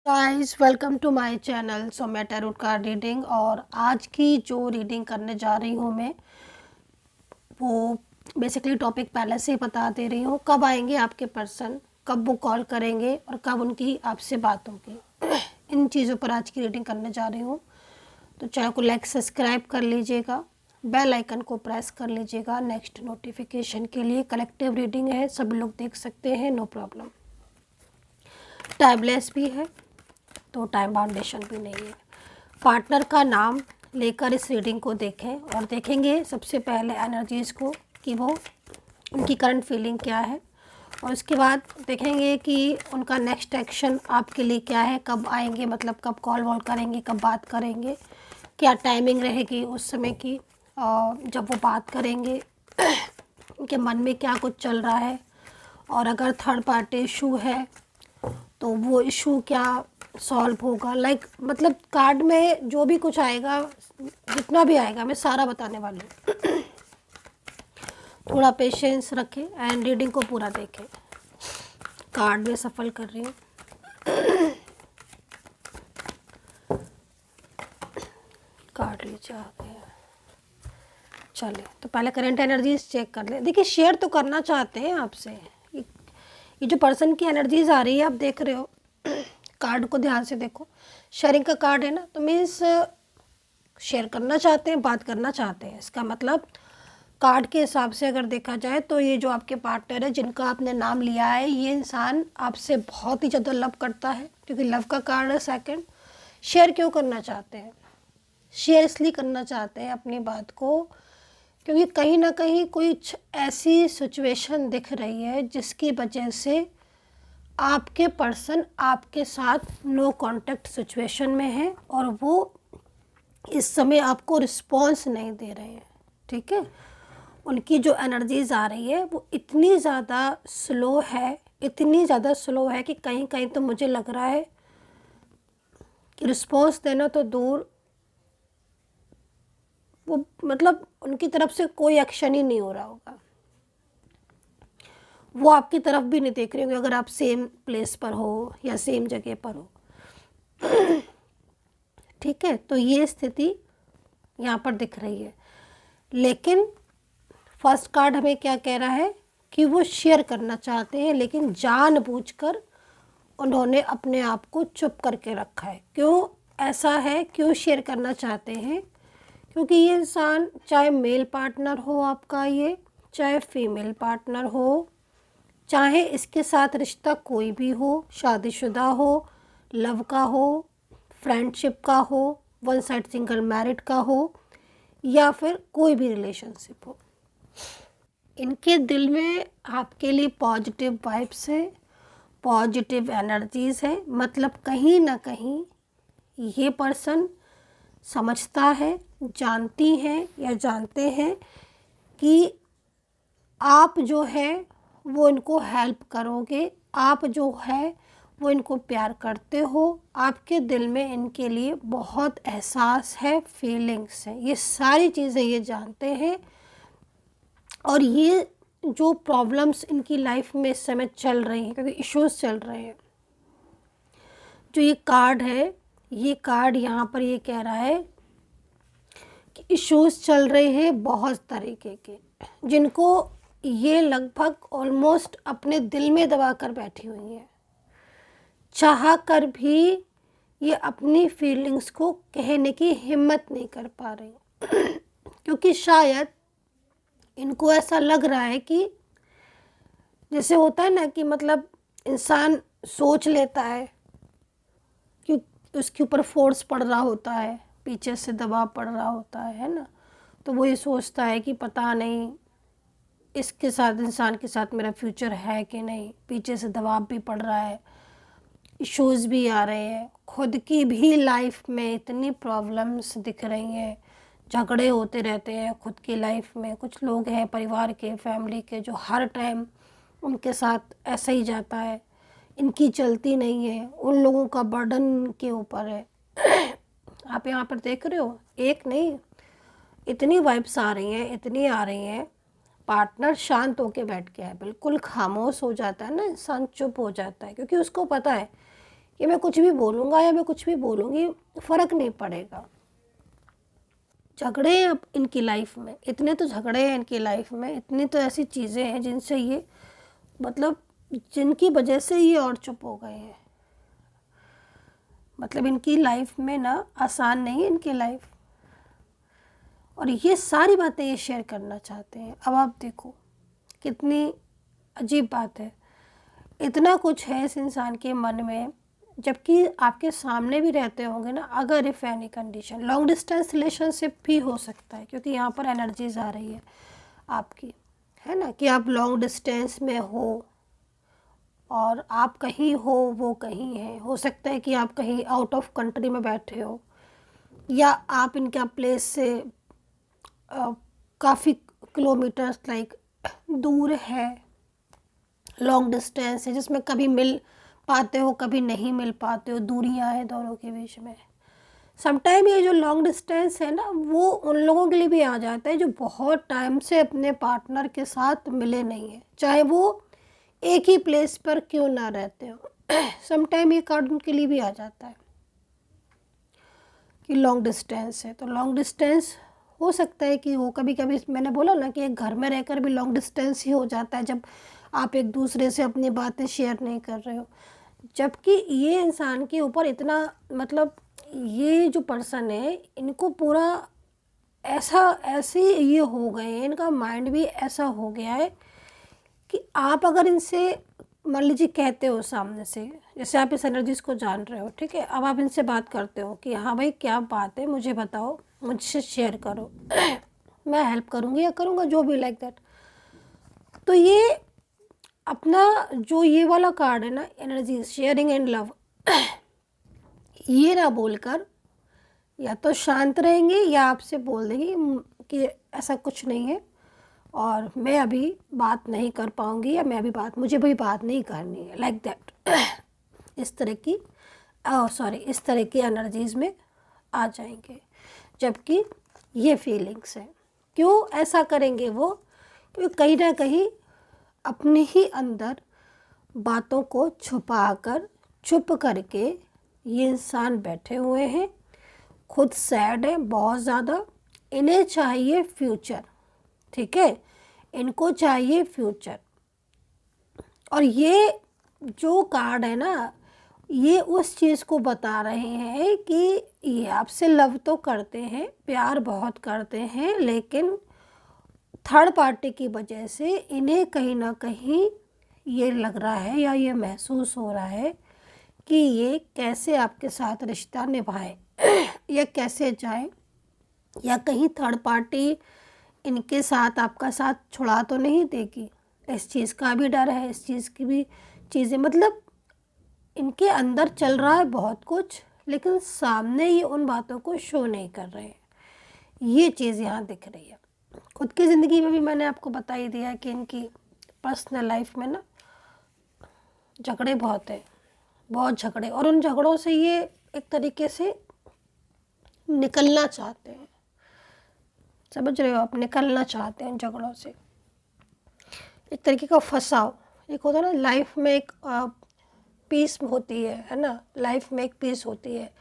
Guys welcome to my channel. So मैं tarot card reading और आज की जो रीडिंग करने जा रही हूँ मैं वो बेसिकली टॉपिक पहले से ही बता दे रही हूँ। कब आएंगे आपके पर्सन, कब वो कॉल करेंगे और कब उनकी आपसे बात होगी इन चीज़ों पर आज की रीडिंग करने जा रही हूँ। तो चैनल को लाइक सब्सक्राइब कर लीजिएगा, बेल आइकन को प्रेस कर लीजिएगा नेक्स्ट नोटिफिकेशन के लिए। कलेक्टिव रीडिंग है, सब लोग देख सकते हैं, नो प्रॉब्लम। टाइमलेस भी है तो टाइम बाउंडेशन भी नहीं है। पार्टनर का नाम लेकर इस रीडिंग को देखें और देखेंगे सबसे पहले एनर्जीज़ को कि वो उनकी करंट फीलिंग क्या है, और उसके बाद देखेंगे कि उनका नेक्स्ट एक्शन आपके लिए क्या है, कब आएंगे, मतलब कब कॉल वॉल करेंगे, कब बात करेंगे, क्या टाइमिंग रहेगी उस समय की, और जब वो बात करेंगे उनके मन में क्या कुछ चल रहा है, और अगर थर्ड पार्टी इशू है तो वो इशू क्या सॉल्व होगा। मतलब कार्ड में जो भी कुछ आएगा, जितना भी आएगा, मैं सारा बताने वाली हूँ। थोड़ा पेशेंस रखें एंड रीडिंग को पूरा देखें। कार्ड में सफल कर रही हूँ। कार्ड लीजिए आ गया। चलिए तो पहले करंट एनर्जीज चेक कर लें। देखिए शेयर तो करना चाहते हैं आपसे, ये जो पर्सन की एनर्जीज आ रही है आप देख रहे हो। कार्ड को ध्यान से देखो, शेयरिंग का कार्ड है ना, तो मीन्स शेयर करना चाहते हैं, बात करना चाहते हैं। इसका मतलब कार्ड के हिसाब से अगर देखा जाए तो ये जो आपके पार्टनर है जिनका आपने नाम लिया है, ये इंसान आपसे बहुत ही ज़्यादा लव करता है, क्योंकि लव का कार्ड है सेकंड। शेयर क्यों करना चाहते हैं? शेयर इसलिए करना चाहते हैं अपनी बात को क्योंकि कहीं ना कहीं कोई ऐसी सिचुएशन दिख रही है जिसकी वजह से आपके पर्सन आपके साथ नो कांटेक्ट सिचुएशन में है और वो इस समय आपको रिस्पॉन्स नहीं दे रहे हैं। ठीक है, उनकी जो एनर्जीज आ रही है वो इतनी ज़्यादा स्लो है, इतनी ज़्यादा स्लो है कि कहीं कहीं तो मुझे लग रहा है कि रिस्पॉन्स देना तो दूर, वो मतलब उनकी तरफ से कोई एक्शन ही नहीं हो रहा होगा। वो आपकी तरफ भी नहीं देख रहे होंगे अगर आप सेम प्लेस पर हो या सेम जगह पर हो। ठीक है, तो ये स्थिति यहाँ पर दिख रही है। लेकिन फर्स्ट कार्ड हमें क्या कह रहा है कि वो शेयर करना चाहते हैं, लेकिन जानबूझकर उन्होंने अपने आप को चुप करके रखा है। क्यों ऐसा है, क्यों शेयर करना चाहते हैं? क्योंकि ये इंसान चाहे मेल पार्टनर हो आपका, ये चाहे फीमेल पार्टनर हो, चाहे इसके साथ रिश्ता कोई भी हो, शादीशुदा हो, लव का हो, फ्रेंडशिप का हो, वन साइड सिंगल मैरिड का हो, या फिर कोई भी रिलेशनशिप हो, इनके दिल में आपके लिए पॉजिटिव वाइब्स है, पॉजिटिव एनर्जीज है। मतलब कहीं ना कहीं ये पर्सन समझता है, जानती हैं या जानते हैं कि आप जो है वो इनको हेल्प करोगे, आप जो है वो इनको प्यार करते हो, आपके दिल में इनके लिए बहुत एहसास है, फीलिंग्स है, ये सारी चीज़ें ये जानते हैं। और ये जो प्रॉब्लम्स इनकी लाइफ में इस समय चल रही हैं, क्योंकि इश्यूज चल रहे हैं, जो ये कार्ड है, ये कार्ड यहाँ पर ये कह रहा है कि इश्यूज चल रहे हैं बहुत तरीके के, जिनको ये लगभग ऑलमोस्ट अपने दिल में दबा कर बैठी हुई है। चाह कर भी ये अपनी फीलिंग्स को कहने की हिम्मत नहीं कर पा रही क्योंकि शायद इनको ऐसा लग रहा है कि जैसे होता है ना कि मतलब इंसान सोच लेता है कि उसके ऊपर फोर्स पड़ रहा होता है, पीछे से दबाव पड़ रहा होता है ना, तो वो ये सोचता है कि पता नहीं इसके साथ, इंसान के साथ मेरा फ्यूचर है कि नहीं, पीछे से दबाव भी पड़ रहा है, इश्यूज भी आ रहे हैं, खुद की भी लाइफ में इतनी प्रॉब्लम्स दिख रही हैं, झगड़े होते रहते हैं खुद की लाइफ में। कुछ लोग हैं परिवार के, फैमिली के, जो हर टाइम उनके साथ ऐसा ही जाता है, इनकी चलती नहीं है, उन लोगों का बर्डन के ऊपर है। आप यहाँ पर देख रहे हो, एक नहीं इतनी वाइब्स आ रही हैं, इतनी आ रही हैं। पार्टनर शांत होके बैठ गया है, बिल्कुल खामोश हो जाता है ना इंसान, चुप हो जाता है, क्योंकि उसको पता है कि मैं कुछ भी बोलूँगा या मैं कुछ भी बोलूँगी फ़र्क नहीं पड़ेगा। झगड़े हैं अब इनकी लाइफ में, इतने तो झगड़े हैं इनकी लाइफ में, इतनी तो ऐसी चीज़ें हैं जिनसे ये मतलब जिनकी वजह से ये और चुप हो गए हैं। मतलब इनकी लाइफ में ना आसान नहीं है इनकी लाइफ, और ये सारी बातें ये शेयर करना चाहते हैं। अब आप देखो कितनी अजीब बात है, इतना कुछ है इस इंसान के मन में, जबकि आपके सामने भी रहते होंगे ना। अगर if any condition, long distance relationship भी हो सकता है, क्योंकि यहाँ पर एनर्जीज आ रही है आपकी, है ना, कि आप लॉन्ग डिस्टेंस में हो और आप कहीं हो वो कहीं है। हो सकता है कि आप कहीं आउट ऑफ कंट्री में बैठे हो, या आप इनका प्लेस से काफ़ी किलोमीटर्स लाइक दूर है, लॉन्ग डिस्टेंस है, जिसमें कभी मिल पाते हो कभी नहीं मिल पाते हो, दूरियां हैं दोनों के बीच में। समटाइम ये जो लॉन्ग डिस्टेंस है ना, वो उन लोगों के लिए भी आ जाता है जो बहुत टाइम से अपने पार्टनर के साथ मिले नहीं हैं, चाहे वो एक ही प्लेस पर क्यों ना रहते हो। समटाइम ये कार्ड उनके लिए भी आ जाता है कि लॉन्ग डिस्टेंस है। तो लॉन्ग डिस्टेंस हो सकता है कि वो कभी कभी, मैंने बोला ना कि एक घर में रहकर भी लॉन्ग डिस्टेंस ही हो जाता है जब आप एक दूसरे से अपनी बातें शेयर नहीं कर रहे हो। जबकि ये इंसान के ऊपर इतना मतलब ये जो पर्सन है, इनको पूरा ऐसे ये हो गए हैं, इनका माइंड भी ऐसा हो गया है कि आप अगर इनसे मान लीजिए कहते हो सामने से, जैसे आप इस एनर्जीज को जान रहे हो, ठीक है, अब आप इनसे बात करते हो कि हाँ भाई क्या बात है, मुझे बताओ, मुझसे शेयर करो, मैं हेल्प करूँगी या करूँगा, जो भी लाइक दैट। तो ये अपना जो ये वाला कार्ड है ना, एनर्जी शेयरिंग एंड लव, ये ना बोलकर या तो शांत रहेंगे या आपसे बोल देंगे कि ऐसा कुछ नहीं है और मैं अभी बात नहीं कर पाऊँगी, या मैं अभी मुझे भी बात नहीं करनी है, लाइक दैट। इस तरह की एनर्जीज में आ जाएंगे। जबकि ये फीलिंग्स हैं, क्यों ऐसा करेंगे वो, क्योंकि कहीं ना कहीं अपने ही अंदर बातों को छुपाकर चुप करके ये इंसान बैठे हुए हैं, खुद सैड है बहुत ज़्यादा, इन्हें चाहिए फ्यूचर, ठीक है, इनको चाहिए फ्यूचर। और ये जो कार्ड है ना, ये उस चीज़ को बता रहे हैं कि ये आपसे लव तो करते हैं, प्यार बहुत करते हैं, लेकिन थर्ड पार्टी की वजह से इन्हें कहीं ना कहीं ये लग रहा है या ये महसूस हो रहा है कि ये कैसे आपके साथ रिश्ता निभाए या कैसे जाए, या कहीं थर्ड पार्टी इनके साथ आपका साथ छुड़ा तो नहीं देगी। इस चीज़ का भी डर है, इस चीज़ की भी चीज़ें, मतलब इनके अंदर चल रहा है बहुत कुछ, लेकिन सामने ये उन बातों को शो नहीं कर रहे हैं। ये चीज़ यहाँ दिख रही है। खुद की ज़िंदगी में भी मैंने आपको बता ही दिया कि इनकी पर्सनल लाइफ में ना झगड़े बहुत हैं, बहुत झगड़े, और उन झगड़ों से ये एक तरीके से निकलना चाहते हैं, समझ रहे हो आप, निकलना चाहते हैं उन झगड़ों से। एक तरीके का फंसाव, एक होता है ना लाइफ में एक पीस होती है ना, लाइफ में एक पीस होती है,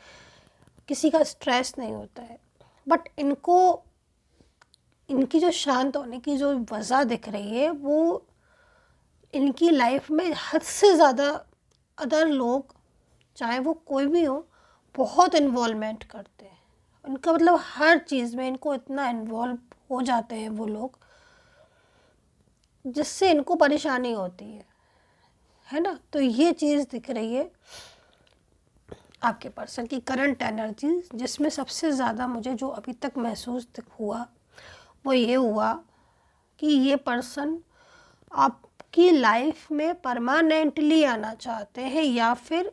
किसी का स्ट्रेस नहीं होता है। बट इनको इनकी जो शांत होने की जो वजह दिख रही है, वो इनकी लाइफ में हद से ज़्यादा अदर लोग, चाहे वो कोई भी हो, बहुत इन्वॉल्वमेंट करते हैं। उनका मतलब हर चीज़ में इनको इतना इन्वॉल्व हो जाते हैं वो लोग, जिससे इनको परेशानी होती है ना। तो ये चीज़ दिख रही है आपके पर्सन की करंट एनर्जी, जिसमें सबसे ज़्यादा मुझे जो अभी तक महसूस हुआ वो ये हुआ कि ये पर्सन आपकी लाइफ में परमानेंटली आना चाहते हैं, या फिर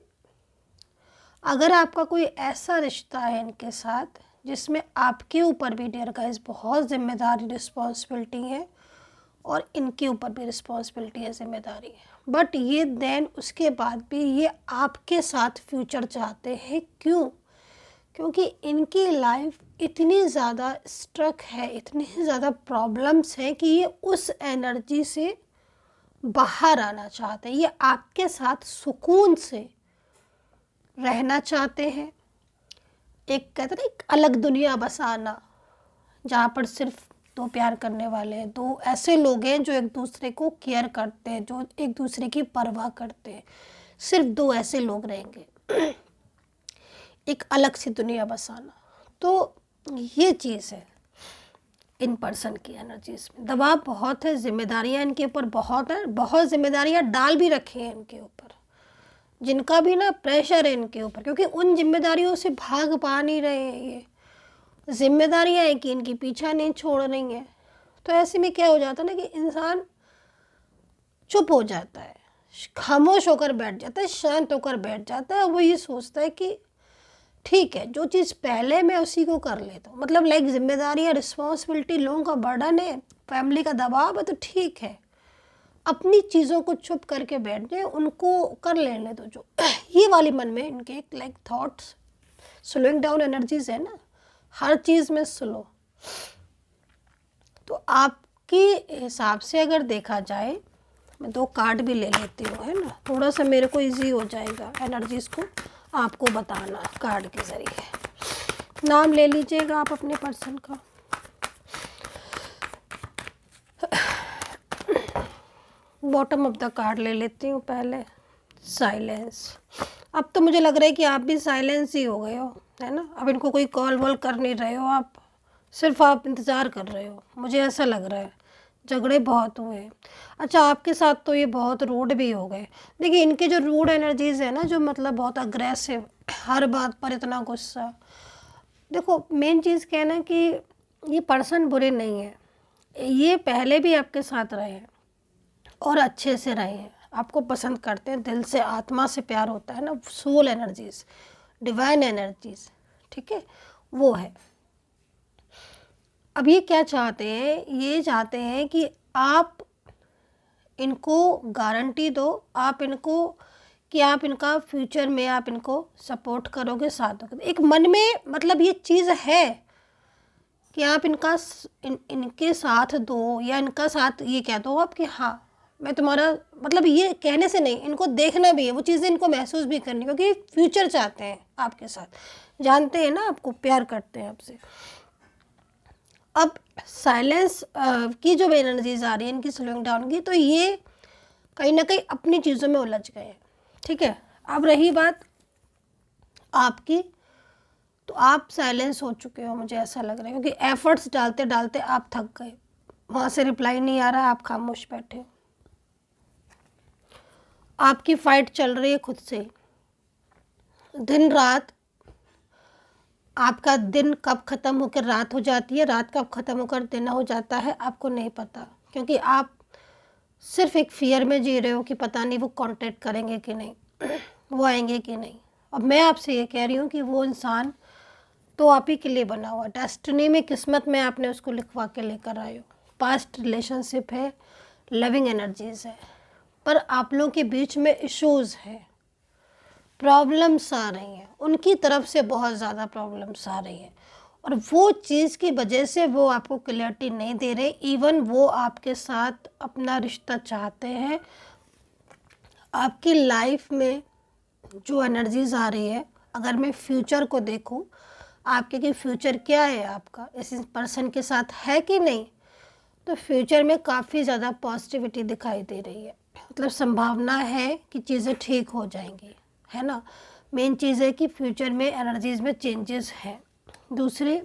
अगर आपका कोई ऐसा रिश्ता है इनके साथ जिसमें आपके ऊपर भी डियर गाइस बहुत जिम्मेदारी रिस्पॉन्सिबिलिटी है, और इनके ऊपर भी रिस्पॉन्सिबिलिटी है, जिम्मेदारी है, बट ये देन उसके बाद भी ये आपके साथ फ्यूचर चाहते हैं। क्यों? क्योंकि इनकी लाइफ इतनी ज़्यादा स्ट्रक है, इतनी ज़्यादा प्रॉब्लम्स हैं कि ये उस एनर्जी से बाहर आना चाहते हैं। ये आपके साथ सुकून से रहना चाहते हैं, एक कहते हैं ना एक अलग दुनिया बसाना, जहाँ पर सिर्फ दो प्यार करने वाले हैं, दो ऐसे लोग हैं जो एक दूसरे को केयर करते हैं, जो एक दूसरे की परवाह करते हैं, सिर्फ दो ऐसे लोग रहेंगे, एक अलग सी दुनिया बसाना। तो ये चीज़ है इन पर्सन की एनर्जीज में। दबाव बहुत है, जिम्मेदारियां इनके ऊपर बहुत है, बहुत जिम्मेदारियां डाल भी रखी हैं इनके ऊपर, जिनका भी ना प्रेशर है इनके ऊपर, क्योंकि उन जिम्मेदारियों से भाग पा नहीं रहे हैं। ये जिम्मेदारियां हैं कि इनकी पीछा नहीं छोड़ रही हैं। तो ऐसे में क्या हो जाता है ना कि इंसान चुप हो जाता है, खामोश होकर बैठ जाता है, शांत होकर बैठ जाता है। वो ये सोचता है कि ठीक है, जो चीज़ पहले मैं उसी को कर लेता हूँ, मतलब लाइक जिम्मेदारियाँ, रिस्पॉन्सिबिलिटी, लोगों का बर्डन है, फैमिली का दबाव है, तो ठीक है, अपनी चीज़ों को चुप करके बैठ जाए, उनको कर लेने दो जो ये वाली मन में इनके एक like thoughts, slowing down energies है ना, हर चीज़ में स्लो। तो आपके हिसाब से अगर देखा जाए, मैं दो कार्ड भी ले लेती हूँ, है ना, थोड़ा सा मेरे को इजी हो जाएगा एनर्जीज़ को आपको बताना कार्ड के ज़रिए। नाम ले लीजिएगा आप अपने पर्सन का। बॉटम ऑफ द कार्ड ले लेती हूँ पहले, साइलेंस। अब तो मुझे लग रहा है कि आप भी साइलेंस ही हो गए हो, है ना। अब इनको कोई कॉल वॉल कर नहीं रहे हो, आप सिर्फ आप इंतज़ार कर रहे हो, मुझे ऐसा लग रहा है। झगड़े बहुत हुए। अच्छा, आपके साथ तो ये बहुत रूड भी हो गए। देखिए, इनके जो रूड एनर्जीज़ है ना, जो मतलब बहुत अग्रेसिव, हर बात पर इतना गुस्सा। देखो, मेन चीज़ क्या है ना कि ये पर्सन बुरे नहीं है, ये पहले भी आपके साथ रहे हैं और अच्छे से रहे हैं, आपको पसंद करते हैं, दिल से, आत्मा से प्यार होता है ना, सोल एनर्जीज़, डिवाइन एनर्जीज़, ठीक है, वो है। अब ये क्या चाहते हैं, ये चाहते हैं कि आप इनको गारंटी दो, आप इनको कि आप इनका फ्यूचर में आप इनको सपोर्ट करोगे, साथ दोगे। एक मन में मतलब ये चीज़ है कि आप इनके साथ दो, या इनका साथ ये कह दो आप कि हाँ मैं तुम्हारा, मतलब ये कहने से नहीं, इनको देखना भी है, वो चीज़ें इनको महसूस भी करनी, क्योंकि फ्यूचर चाहते हैं आपके साथ, जानते हैं ना आपको, प्यार करते हैं आपसे। अब साइलेंस की जो एनर्जीज आ रही है इनकी स्लोइंग डाउन की, तो ये कहीं ना कहीं अपनी चीज़ों में उलझ गए हैं, ठीक है। अब रही बात आपकी, तो आप साइलेंस हो चुके हो, मुझे ऐसा लग रहा है, क्योंकि एफर्ट्स डालते डालते आप थक गए, वहाँ से रिप्लाई नहीं आ रहा, आप खामोश बैठे हो, आपकी फाइट चल रही है खुद से। दिन रात, आपका दिन कब ख़त्म होकर रात हो जाती है, रात कब ख़त्म होकर दिन हो जाता है, आपको नहीं पता, क्योंकि आप सिर्फ एक फियर में जी रहे हो कि पता नहीं वो कांटेक्ट करेंगे कि नहीं, वो आएंगे कि नहीं। अब मैं आपसे ये कह रही हूँ कि वो इंसान तो आप ही के लिए बना हुआ, डेस्टिनी में, किस्मत में आपने उसको लिखवा के लेकर आए हो। पास्ट रिलेशनशिप है, लविंग एनर्जीज़ है, पर आप लोगों के बीच में इश्यूज़ है, प्रॉब्लम्स आ रही हैं, उनकी तरफ से बहुत ज़्यादा प्रॉब्लम्स आ रही हैं, और वो चीज़ की वजह से वो आपको क्लैरिटी नहीं दे रहे। इवन वो आपके साथ अपना रिश्ता चाहते हैं। आपकी लाइफ में जो एनर्जीज़ आ रही है, अगर मैं फ्यूचर को देखूं, आपके कि फ्यूचर क्या है आपका इस पर्सन के साथ है कि नहीं, तो फ्यूचर में काफ़ी ज़्यादा पॉजिटिविटी दिखाई दे रही है, मतलब संभावना है कि चीज़ें ठीक हो जाएंगी, है ना। मेन चीज़ है कि फ्यूचर में एनर्जीज़ में चेंजेस हैं। दूसरी,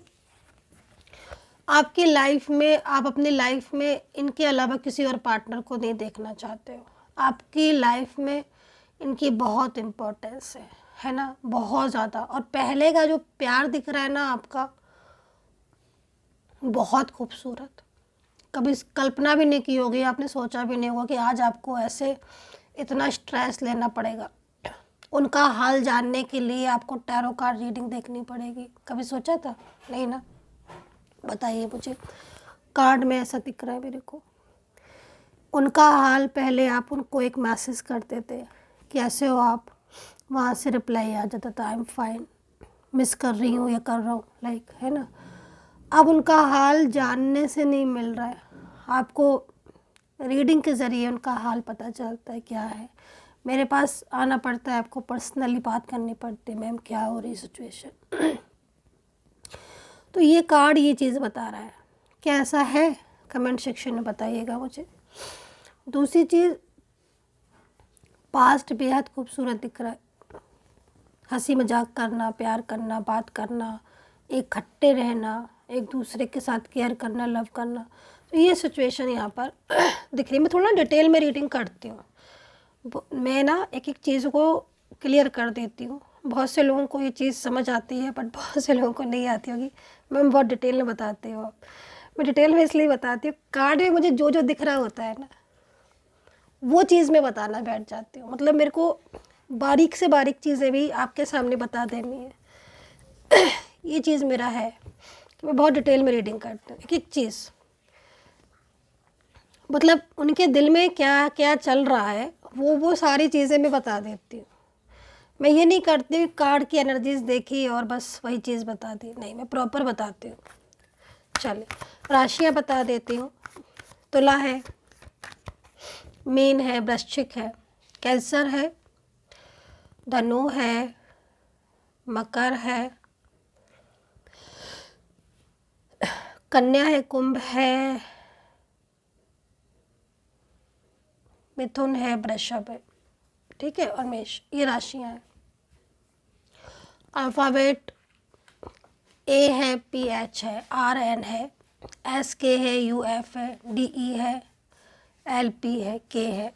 आपकी लाइफ में, आप अपनी लाइफ में इनके अलावा किसी और पार्टनर को नहीं देखना चाहते हो। आपकी लाइफ में इनकी बहुत इम्पोर्टेंस है ना, बहुत ज़्यादा। और पहले का जो प्यार दिख रहा है ना आपका, बहुत खूबसूरत, कभी कल्पना भी नहीं की होगी, आपने सोचा भी नहीं होगा कि आज आपको ऐसे इतना स्ट्रेस लेना पड़ेगा, उनका हाल जानने के लिए आपको टैरो कार्ड रीडिंग देखनी पड़ेगी। कभी सोचा था? नहीं ना। बताइए मुझे, कार्ड में ऐसा दिख रहा है मेरे को। उनका हाल, पहले आप उनको एक मैसेज करते थे, कैसे हो आप, वहाँ से रिप्लाई आ जाता था, आई एम फाइन, मिस कर रही हूँ या कर रहा हूँ, लाइक, है ना। अब उनका हाल जानने से नहीं मिल रहा है, आपको रीडिंग के ज़रिए उनका हाल पता चलता है क्या है। मेरे पास आना पड़ता है, आपको पर्सनली बात करनी पड़ती है, मैम क्या हो रही सिचुएशन। तो ये कार्ड ये चीज़ बता रहा है, क्या ऐसा है? कमेंट सेक्शन में बताइएगा मुझे। दूसरी चीज़, पास्ट बेहद खूबसूरत दिख रहा है, हंसी मजाक करना, प्यार करना, बात करना, इकट्ठे रहना, एक दूसरे के साथ केयर करना, लव करना। तो ये सिचुएशन यहाँ पर दिख रही है। मैं थोड़ा डिटेल में रीडिंग करती हूँ, मैं ना एक एक चीज़ को क्लियर कर देती हूँ। बहुत से लोगों को ये चीज़ समझ आती है बट बहुत से लोगों को नहीं आती होगी। मैं बहुत डिटेल में बताती हूँ। मैं डिटेल में इसलिए बताती हूँ, कार्ड में मुझे जो जो दिख रहा होता है ना, वो चीज़ मैं बताना बैठ जाती हूँ। मतलब मेरे को बारीक से बारीक चीज़ें भी आपके सामने बता देनी है। ये चीज़ मेरा है कि मैं बहुत डिटेल में रीडिंग करती हूँ, एक एक चीज़, मतलब उनके दिल में क्या क्या चल रहा है वो सारी चीज़ें मैं बता देती हूँ। मैं ये नहीं करती कार्ड की एनर्जीज देखी और बस वही चीज़ बता दी, नहीं, मैं प्रॉपर बताती हूँ। चलिए राशियाँ बता देती हूँ। तुला है, मीन है, वृश्चिक है, कैंसर है, धनु है, मकर है, कन्या है, कुंभ है, मिथुन है, वृषभ है, ठीक है, और मेष। ये राशियाँ हैं। अल्फ़ाबेट ए है, पी एच है, आर एन है, एस के है, यू एफ है, डी ई है, एल पी है, के है।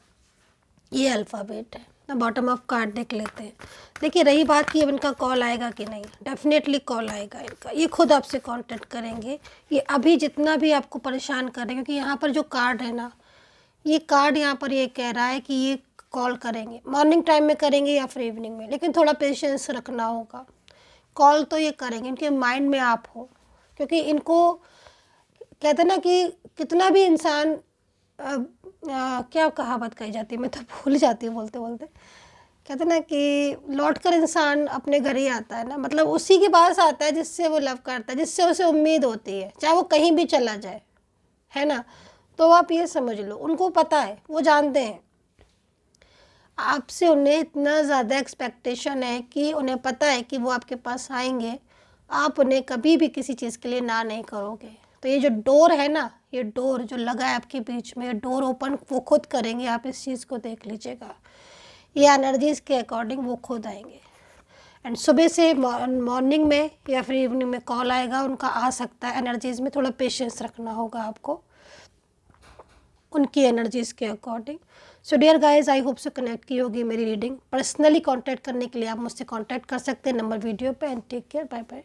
ये अल्फ़ाबेट है। तो बॉटम ऑफ कार्ड देख लेते हैं। देखिए रही बात कि अब इनका कॉल आएगा कि नहीं, डेफिनेटली कॉल आएगा इनका। ये खुद आपसे कांटेक्ट करेंगे। ये अभी जितना भी आपको परेशान कर रहे हैं, क्योंकि यहाँ पर जो कार्ड है ना, ये कार्ड यहाँ पर ये कह रहा है कि ये कॉल करेंगे, मॉर्निंग टाइम में करेंगे या फिर इवनिंग में, लेकिन थोड़ा पेशेंस रखना होगा। कॉल तो ये करेंगे, इनके माइंड में आप हो, क्योंकि इनको कहते हैं ना कि कितना भी इंसान क्या कहावत कही जाती है, मैं तो भूल जाती हूँ बोलते बोलते। कहते हैं ना कि लौट कर इंसान अपने घर ही आता है ना, मतलब उसी के पास आता है जिससे वो लव करता है, जिससे उसे उम्मीद होती है, चाहे वो कहीं भी चला जाए, है ना। तो आप ये समझ लो, उनको पता है, वो जानते हैं आपसे, उन्हें इतना ज़्यादा एक्सपेक्टेशन है कि उन्हें पता है कि वो आपके पास आएंगे, आप उन्हें कभी भी किसी चीज़ के लिए ना नहीं करोगे। तो ये जो डोर है ना, ये डोर जो लगा है आपके बीच में, ये डोर ओपन वो खुद करेंगे। आप इस चीज़ को देख लीजिएगा, ये एनर्जीज़ के अकॉर्डिंग वो खुद आएंगे। एंड सुबह से मॉर्निंग में या फिर इवनिंग में कॉल आएगा, उनका आ सकता है। एनर्जीज़ में थोड़ा पेशेंस रखना होगा आपको, उनकी एनर्जीज़ के according. So dear guys, I hope से कनेक्ट की होगी मेरी रीडिंग। पर्सनली कांटेक्ट करने के लिए आप मुझसे कांटेक्ट कर सकते हैं, नंबर वीडियो पे। And take care, bye bye.